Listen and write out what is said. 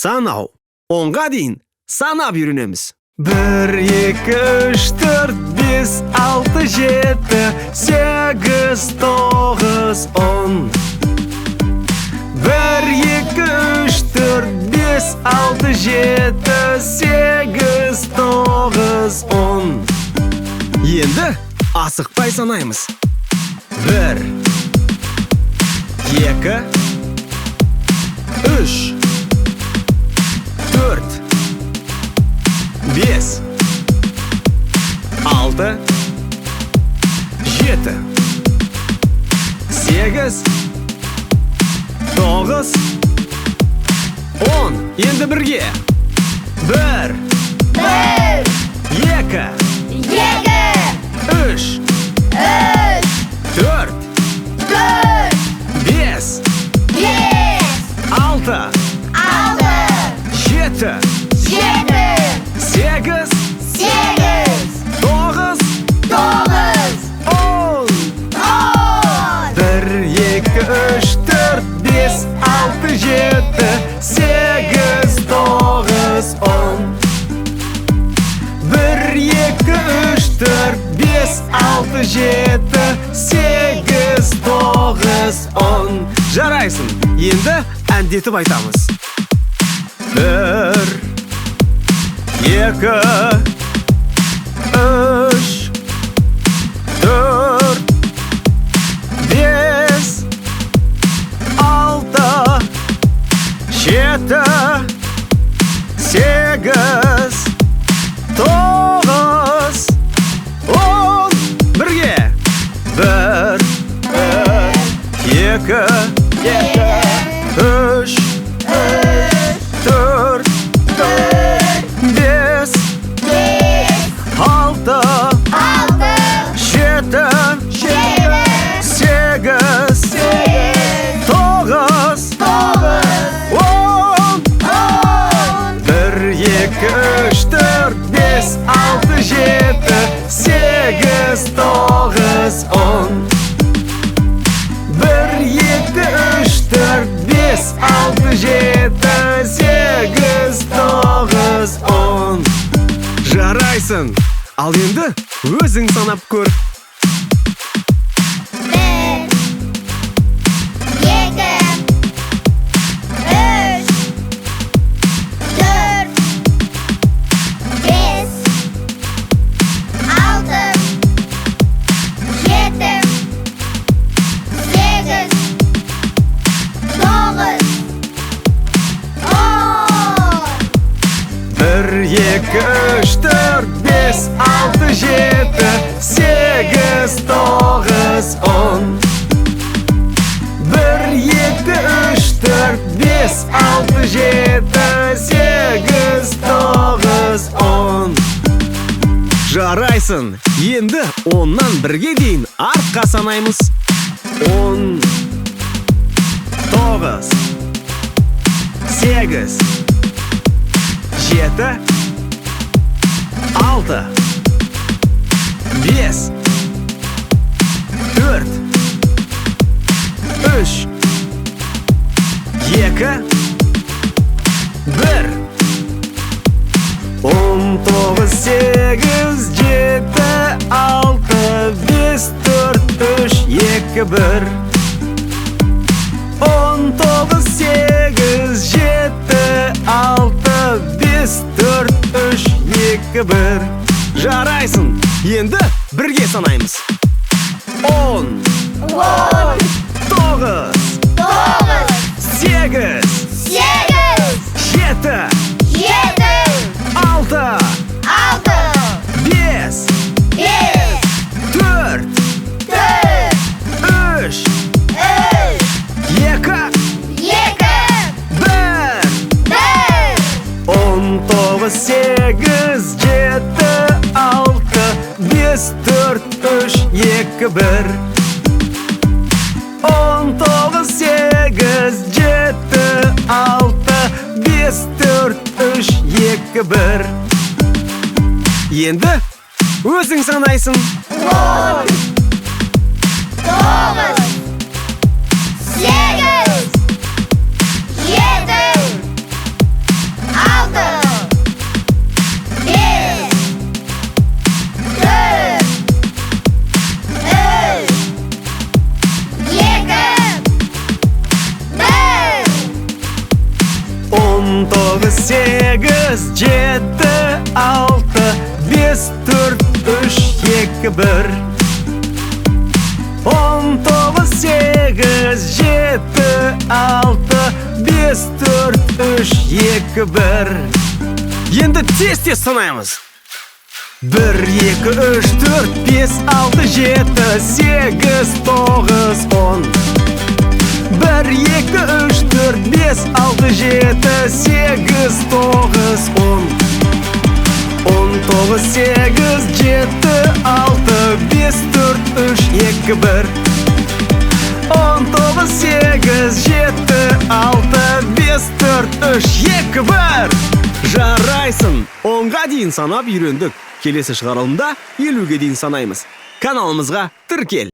Sanao. 10'ga дейін sanab yürünemiz. 1, 2, 3, 4, 5, 6, 7, 8, 9, 10. 1, 2, 3, 4, 5, 6, 7, 8, 9, 10. Енді асықпай санаймыз. 1, 2, 3, 4, 5, 6, 7, 8, 9, 10. Енді бірге. 1, 2, 3, 4, 5, 6, 7, 8, 9, 10. 1, 2, 3, 4, 5, 6, 7, 8, 9, 10. 1, 2, 3, 4, 5, 6, 7, 8, 9, 10. Жарайсың. Енді әндетіп айтамыз. 1, 2, 3, 4, 5, 6, 7, 8, 9, 10. Бірге. 1, 2, 3, 4, 5, 6, 7, 8, 9, 10. 1, 2, 3, 4, 5, 6, 7, 8, 9, 10. 1, 2, 3, 4, 5, 6, 7, 8, 9, 10. Жарайсың. Ал енді өзің санап көр. 1, 2, 3, 4, 5, 6, 7, 8, 9, 10. 1, 2, 3, 4, 5, 6, 7, 8, 9, 10. 1, 2, 3, 4, 5, 6, 7, 8, 9, 10. Жарайсың. Енді 10-нан 1-ге дейін артқа санаймыз. 10, 9, 8, 7, 6, 5, 4, 3, 2, 1. 10, 9, 8, 7, 6, 5, 4, 3, 2, 1. 10, 9, 8, 7, 6, 5, 4, 3, 2, 1. Жарайсың. Енді бірге санаймыз. 10, 9, 8, 7, 6, 5, 4, 3, 2, 1. 10, 9, 8, 7, 6, 5, 4, 3, 2, 1. 10, 9, 8, 7, 6, 5, 4, 3, 2, 1. Енді өзің санайсың. 10, 9, 8, 7, жеті, алты, бес, төрт, үш, екі, бір. 19, 8, 7, 6, 5, 4, 3, 2, 1. Енді тез санаймыз. 1, 2, 3, 4, 5, 6, 7, 8, 9, 10. 1, 2, 3, 4, 5, 6, 7, 8, 9, 10. 19, 8, 7, 6, 5, 4, 3, 2, 1. 19, 8, 7, 6, 5, 4, 3, 2, 1. Жарайсың! 10-ға дейін санап үйрендік. Келесі шығарылымда 50-ге дейін санаймыз. Каналымызға тіркел!